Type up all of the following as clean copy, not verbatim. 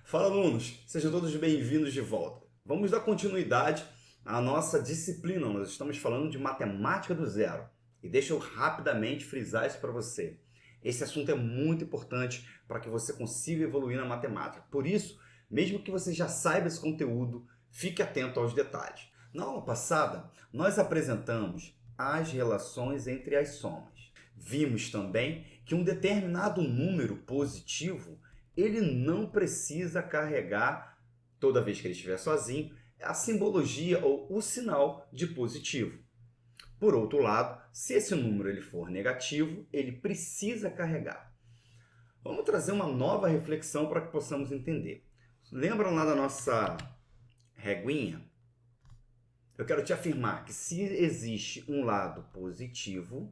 Fala, alunos! Sejam todos bem-vindos de volta. Vamos dar continuidade à nossa disciplina. Nós estamos falando de matemática do zero. E deixa eu rapidamente frisar isso para você. Esse assunto é muito importante para que você consiga evoluir na matemática. Por isso, mesmo que você já saiba esse conteúdo, fique atento aos detalhes. Na aula passada, nós apresentamos as relações entre as somas. Vimos também que um determinado número positivo ele não precisa carregar, toda vez que ele estiver sozinho, a simbologia ou o sinal de positivo. Por outro lado, se esse número ele for negativo, ele precisa carregar. Vamos trazer uma nova reflexão para que possamos entender. Lembram lá da nossa reguinha? Eu quero te afirmar que se existe um lado positivo,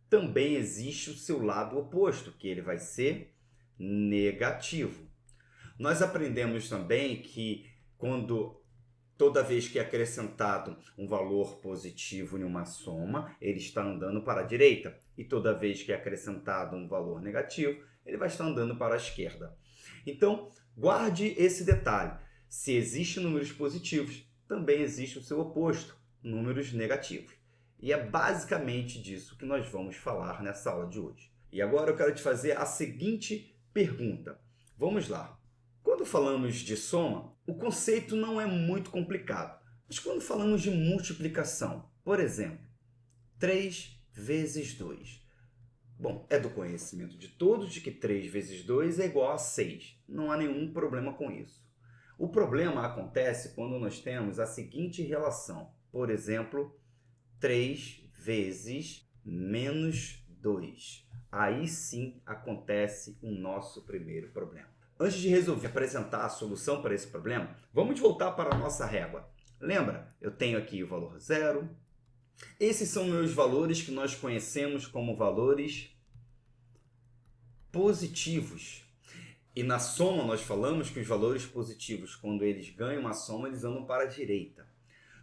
também existe o seu lado oposto, que ele vai ser negativo. Nós aprendemos também que toda vez que é acrescentado um valor positivo em uma soma, ele está andando para a direita. E toda vez que é acrescentado um valor negativo, ele vai estar andando para a esquerda. Então, guarde esse detalhe. Se existem números positivos, também existe o seu oposto, números negativos. E é basicamente disso que nós vamos falar nessa aula de hoje. E agora eu quero te fazer a seguinte pergunta. Vamos lá. Quando falamos de soma, o conceito não é muito complicado. Mas quando falamos de multiplicação, por exemplo, 3 vezes 2. Bom, é do conhecimento de todos de que 3 vezes 2 é igual a 6. Não há nenhum problema com isso. O problema acontece quando nós temos a seguinte relação. Por exemplo, 3 vezes menos 2. Aí sim acontece o nosso primeiro problema. Antes de resolver apresentar a solução para esse problema, vamos voltar para a nossa régua. Lembra? Eu tenho aqui o valor 0. Esses são meus valores que nós conhecemos como valores positivos. E na soma nós falamos que os valores positivos, quando eles ganham uma soma, eles andam para a direita.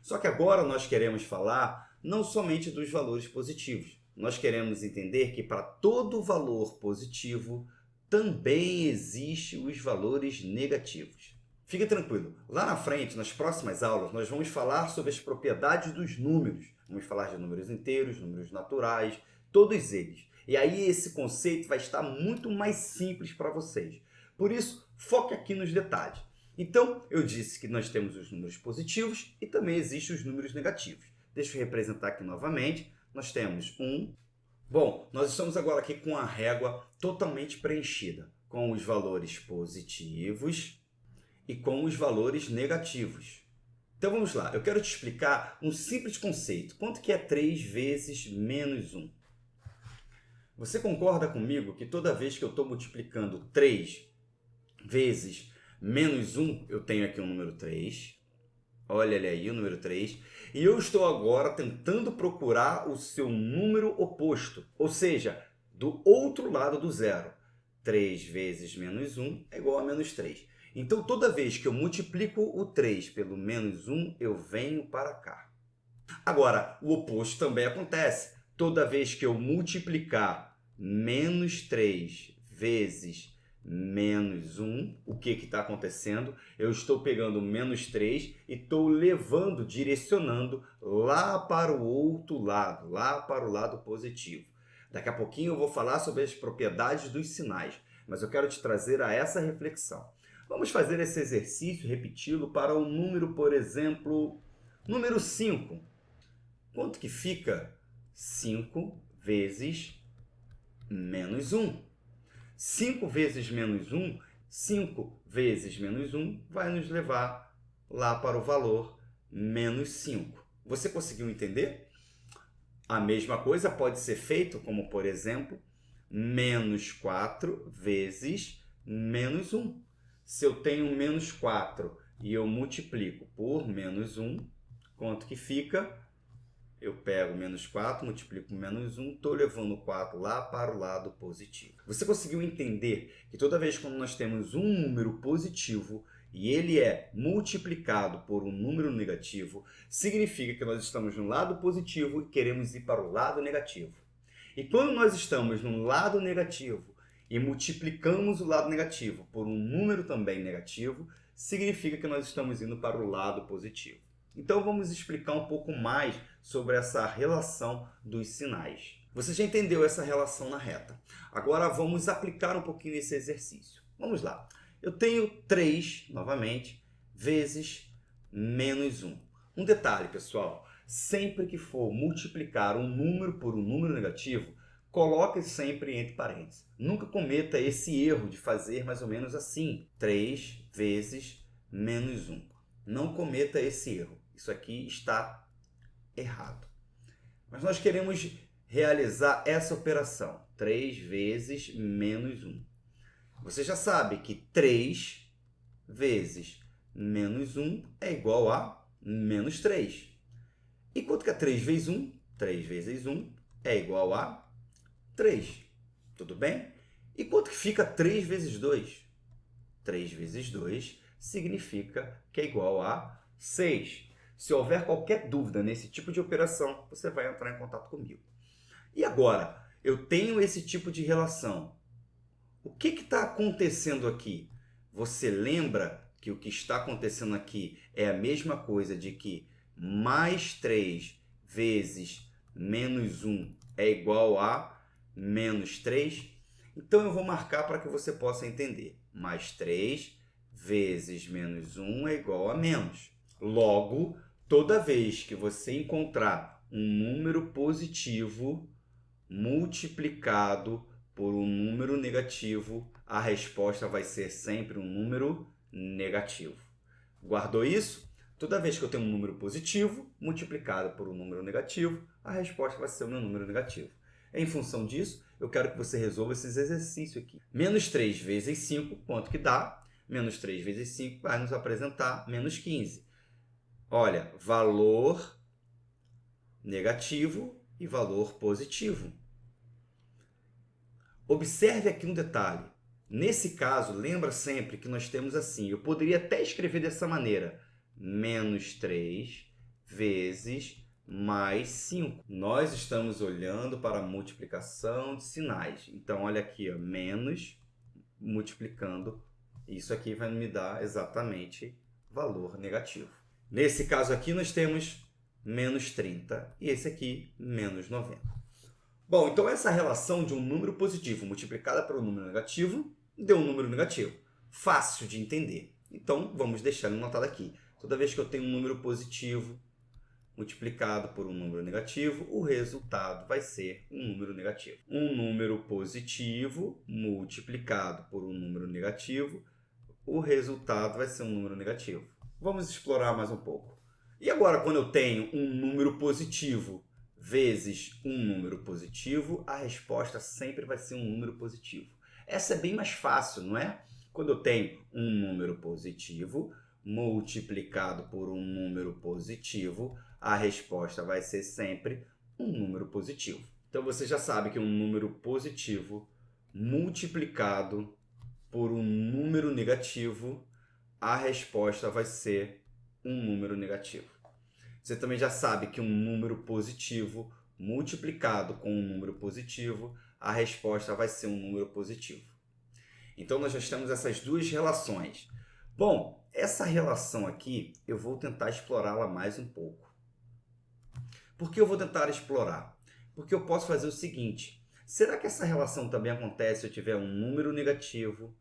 Só que agora nós queremos falar não somente dos valores positivos. Nós queremos entender que para todo valor positivo também existem os valores negativos. Fique tranquilo, lá na frente, nas próximas aulas, nós vamos falar sobre as propriedades dos números. Vamos falar de números inteiros, números naturais, todos eles. E aí esse conceito vai estar muito mais simples para vocês. Por isso, foque aqui nos detalhes. Então, eu disse que nós temos os números positivos e também existem os números negativos. Deixa eu representar aqui novamente. Nós temos 1. Bom, nós estamos agora aqui com a régua totalmente preenchida, com os valores positivos e com os valores negativos. Então vamos lá, eu quero te explicar um simples conceito. Quanto que é 3 vezes menos 1? Você concorda comigo que toda vez que eu estou multiplicando 3 vezes menos 1, eu tenho aqui o número 3. Olha ele aí, o número 3. E eu estou agora tentando procurar o seu número oposto, ou seja, do outro lado do zero. 3 vezes menos 1 é igual a menos 3. Então, toda vez que eu multiplico o 3 pelo menos 1, eu venho para cá. Agora, o oposto também acontece. Toda vez que eu multiplicar menos 3 vezes menos 1, o que está acontecendo? Eu estou pegando menos 3 e estou levando, direcionando lá para o outro lado, lá para o lado positivo. Daqui a pouquinho eu vou falar sobre as propriedades dos sinais, mas eu quero te trazer a essa reflexão. Vamos fazer esse exercício, repeti-lo para o número, por exemplo, número 5. Quanto que fica 5 vezes menos 1? 5 vezes menos 1, 5 vezes menos 1 vai nos levar lá para o valor menos 5. Você conseguiu entender? A mesma coisa pode ser feito como, por exemplo, menos 4 vezes menos 1. Se eu tenho menos 4 e eu multiplico por menos 1, quanto que fica? Eu pego menos 4, multiplico por menos 1, estou levando o 4 lá para o lado positivo. Você conseguiu entender que toda vez que nós temos um número positivo e ele é multiplicado por um número negativo, significa que nós estamos no lado positivo e queremos ir para o lado negativo. E quando nós estamos no lado negativo e multiplicamos o lado negativo por um número também negativo, significa que nós estamos indo para o lado positivo. Então vamos explicar um pouco mais sobre essa relação dos sinais. Você já entendeu essa relação na reta. Agora vamos aplicar um pouquinho esse exercício. Vamos lá. Eu tenho 3, novamente, vezes menos 1. Um detalhe, pessoal. Sempre que for multiplicar um número por um número negativo, coloque sempre entre parênteses. Nunca cometa esse erro de fazer mais ou menos assim. 3 vezes menos 1. Não cometa esse erro. Isso aqui está errado. Mas nós queremos realizar essa operação. 3 vezes menos 1. Você já sabe que 3 vezes menos 1 é igual a menos 3. E quanto que é 3 vezes 1? 3 vezes 1 é igual a 3. Tudo bem? E quanto que fica 3 vezes 2? 3 vezes 2 significa que é igual a 6. Se houver qualquer dúvida nesse tipo de operação, você vai entrar em contato comigo. E agora, eu tenho esse tipo de relação. O que está acontecendo aqui? Você lembra que o que está acontecendo aqui é a mesma coisa de que mais 3 vezes menos 1 é igual a menos 3? Então eu vou marcar para que você possa entender. Mais 3 vezes menos 1 é igual a menos. Logo, toda vez que você encontrar um número positivo multiplicado por um número negativo, a resposta vai ser sempre um número negativo. Guardou isso? Toda vez que eu tenho um número positivo multiplicado por um número negativo, a resposta vai ser o meu número negativo. Em função disso, eu quero que você resolva esses exercícios aqui. Menos 3 vezes 5, quanto que dá? Menos 3 vezes 5 vai nos apresentar menos 15. Olha, valor negativo e valor positivo. Observe aqui um detalhe. Nesse caso, lembra sempre que nós temos assim, eu poderia até escrever dessa maneira, menos 3 vezes mais 5. Nós estamos olhando para a multiplicação de sinais. Então, olha aqui, ó, menos multiplicando, isso aqui vai me dar exatamente valor negativo. Nesse caso aqui, nós temos menos 30 e esse aqui, menos 90. Bom, então essa relação de um número positivo multiplicada por um número negativo deu um número negativo. Fácil de entender. Então, vamos deixar ele anotado aqui. Toda vez que eu tenho um número positivo multiplicado por um número negativo, o resultado vai ser um número negativo. Um número positivo multiplicado por um número negativo, o resultado vai ser um número negativo. Vamos explorar mais um pouco. E agora, quando eu tenho um número positivo vezes um número positivo, a resposta sempre vai ser um número positivo. Essa é bem mais fácil, não é? Quando eu tenho um número positivo multiplicado por um número positivo, a resposta vai ser sempre um número positivo. Então você já sabe que um número positivo multiplicado por um número negativo, a resposta vai ser um número negativo. Você também já sabe que um número positivo multiplicado com um número positivo, a resposta vai ser um número positivo. Então, nós já temos essas duas relações. Bom, essa relação aqui, eu vou tentar explorá-la mais um pouco. Por que eu vou tentar explorar? Porque eu posso fazer o seguinte. Será que essa relação também acontece se eu tiver um número negativo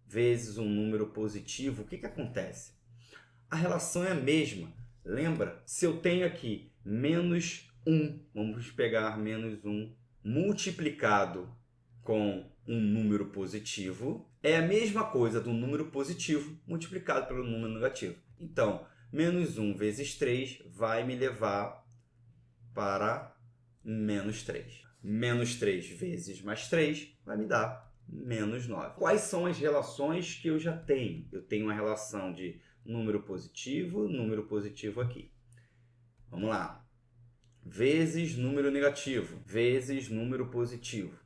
vezes um número positivo? O que acontece? A relação é a mesma. Lembra? Se eu tenho aqui menos 1, vamos pegar menos 1, multiplicado com um número positivo, é a mesma coisa do número positivo multiplicado pelo número negativo. Então, menos 1 vezes 3 vai me levar para menos 3. Menos 3 vezes mais 3 vai me dar menos 9. Quais são as relações que eu já tenho? Eu tenho uma relação de número positivo aqui. Vamos lá. Vezes número negativo, vezes número positivo.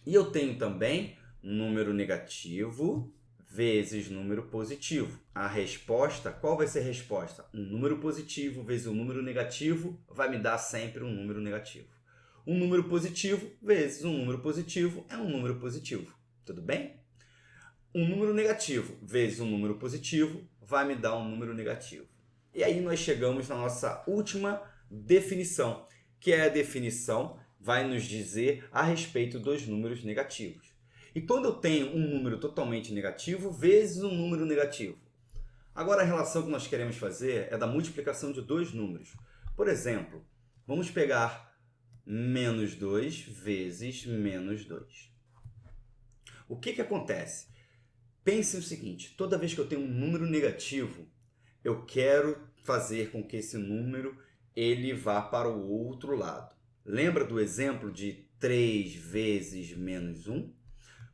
E eu tenho também número negativo vezes número positivo. A resposta, qual vai ser a resposta? Um número positivo vezes um número negativo vai me dar sempre um número negativo. Um número positivo vezes um número positivo é um número positivo. Tudo bem? Um número negativo vezes um número positivo vai me dar um número negativo. E aí nós chegamos na nossa última definição, que é a definição vai nos dizer a respeito dos números negativos. E quando eu tenho um número totalmente negativo vezes um número negativo. Agora a relação que nós queremos fazer é da multiplicação de dois números. Por exemplo, vamos pegar menos 2 vezes menos 2. O que acontece? Pense o seguinte, toda vez que eu tenho um número negativo, eu quero fazer com que esse número ele vá para o outro lado. Lembra do exemplo de 3 vezes menos 1?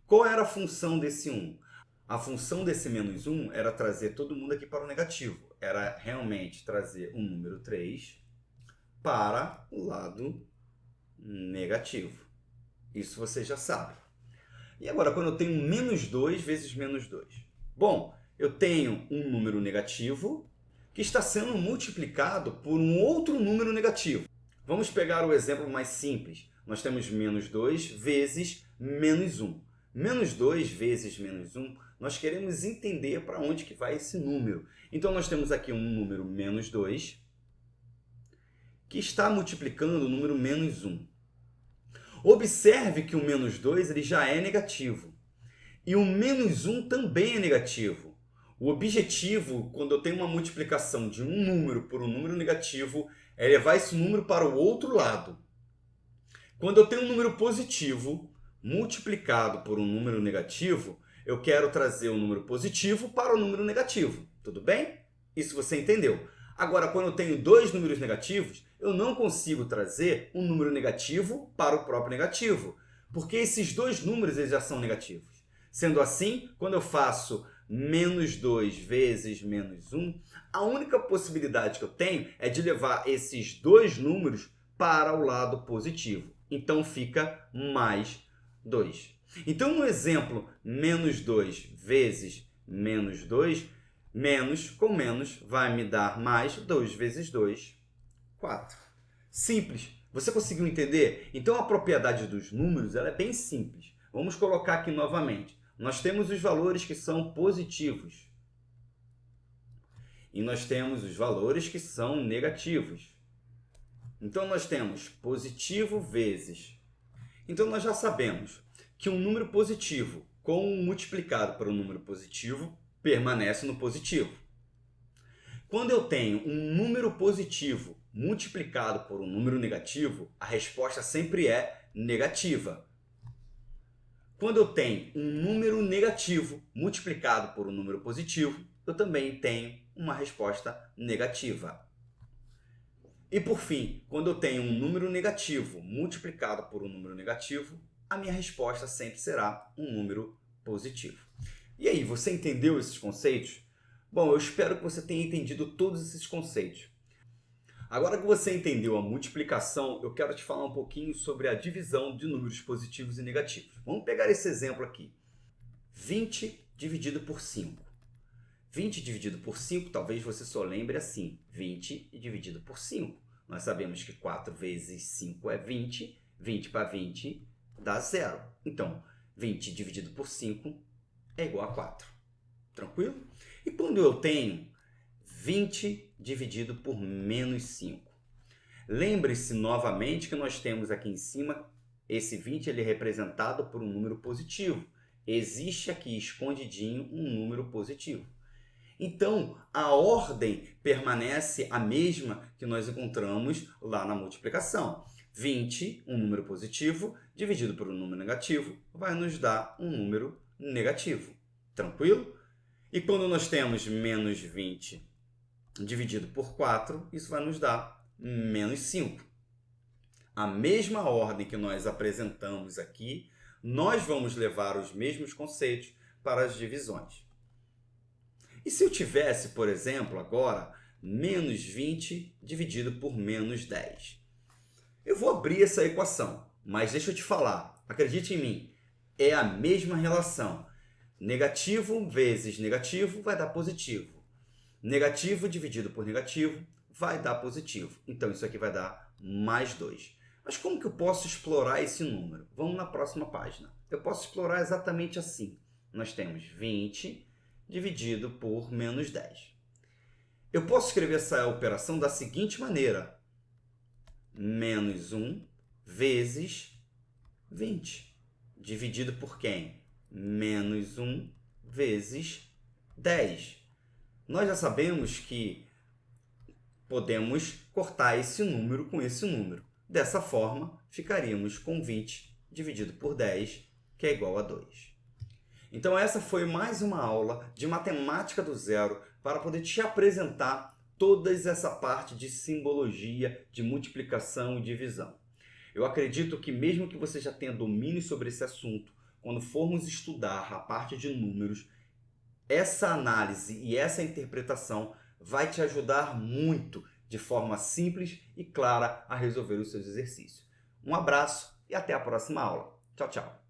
Qual era a função desse 1? A função desse menos 1 era trazer todo mundo aqui para o negativo. Era realmente trazer um número 3 para o lado negativo. Isso você já sabe. E agora, quando eu tenho menos 2 vezes menos 2? Bom, eu tenho um número negativo que está sendo multiplicado por um outro número negativo. Vamos pegar o exemplo mais simples. Nós temos menos 2 vezes menos 1. Menos 2 vezes menos 1, nós queremos entender para onde que vai esse número. Então, nós temos aqui um número menos 2 que está multiplicando o número menos 1. Observe que o menos 2 ele já é negativo. E o menos 1 também é negativo. O objetivo, quando eu tenho uma multiplicação de um número por um número negativo, é levar esse número para o outro lado. Quando eu tenho um número positivo multiplicado por um número negativo, eu quero trazer o número positivo para o número negativo. Tudo bem? Isso você entendeu. Agora, quando eu tenho dois números negativos, eu não consigo trazer um número negativo para o próprio negativo, porque esses dois números eles já são negativos. Sendo assim, quando eu faço menos 2 vezes menos 1, a única possibilidade que eu tenho é de levar esses dois números para o lado positivo. Então fica mais 2. Então, no exemplo, menos 2 vezes menos 2, menos com menos vai me dar mais 2 vezes 2, 4. Simples. Você conseguiu entender? Então, a propriedade dos números ela é bem simples. Vamos colocar aqui novamente. Nós temos os valores que são positivos. E nós temos os valores que são negativos. Então, nós temos positivo vezes. Então, nós já sabemos que um número positivo com multiplicado por um número positivo permanece no positivo. Quando eu tenho um número positivo multiplicado por um número negativo, a resposta sempre é negativa. Quando eu tenho um número negativo multiplicado por um número positivo, eu também tenho uma resposta negativa. E por fim, quando eu tenho um número negativo multiplicado por um número negativo, a minha resposta sempre será um número positivo. E aí, você entendeu esses conceitos? Bom, eu espero que você tenha entendido todos esses conceitos. Agora que você entendeu a multiplicação, eu quero te falar um pouquinho sobre a divisão de números positivos e negativos. Vamos pegar esse exemplo aqui. 20 dividido por 5. 20 dividido por 5, talvez você só lembre assim, 20 dividido por 5. Nós sabemos que 4 vezes 5 é 20, 20 para 20 dá 0. Então, 20 dividido por 5 é igual a 4. Tranquilo? E quando eu tenho 20 dividido por menos 5? Lembre-se novamente que nós temos aqui em cima, esse 20 ele é representado por um número positivo. Existe aqui escondidinho um número positivo. Então, a ordem permanece a mesma que nós encontramos lá na multiplicação. 20, um número positivo, dividido por um número negativo, vai nos dar um número negativo. Tranquilo? E quando nós temos menos 20 dividido por 4, isso vai nos dar menos 5. A mesma ordem que nós apresentamos aqui, nós vamos levar os mesmos conceitos para as divisões. E se eu tivesse, por exemplo, agora, menos 20 dividido por menos 10? Eu vou abrir essa equação, mas deixa eu te falar, acredite em mim, é a mesma relação. Negativo vezes negativo vai dar positivo. Negativo dividido por negativo vai dar positivo. Então, isso aqui vai dar mais 2. Mas como que eu posso explorar esse número? Vamos na próxima página. Eu posso explorar exatamente assim. Nós temos 20 dividido por menos 10. Eu posso escrever essa operação da seguinte maneira. Menos 1 vezes 20. Dividido por quem? Menos 1 vezes 10. Nós já sabemos que podemos cortar esse número com esse número. Dessa forma, ficaríamos com 20 dividido por 10, que é igual a 2. Então essa foi mais uma aula de matemática do zero para poder te apresentar toda essa parte de simbologia, de multiplicação e divisão. Eu acredito que mesmo que você já tenha domínio sobre esse assunto, quando formos estudar a parte de números, essa análise e essa interpretação vai te ajudar muito, de forma simples e clara, a resolver os seus exercícios. Um abraço e até a próxima aula. Tchau, tchau.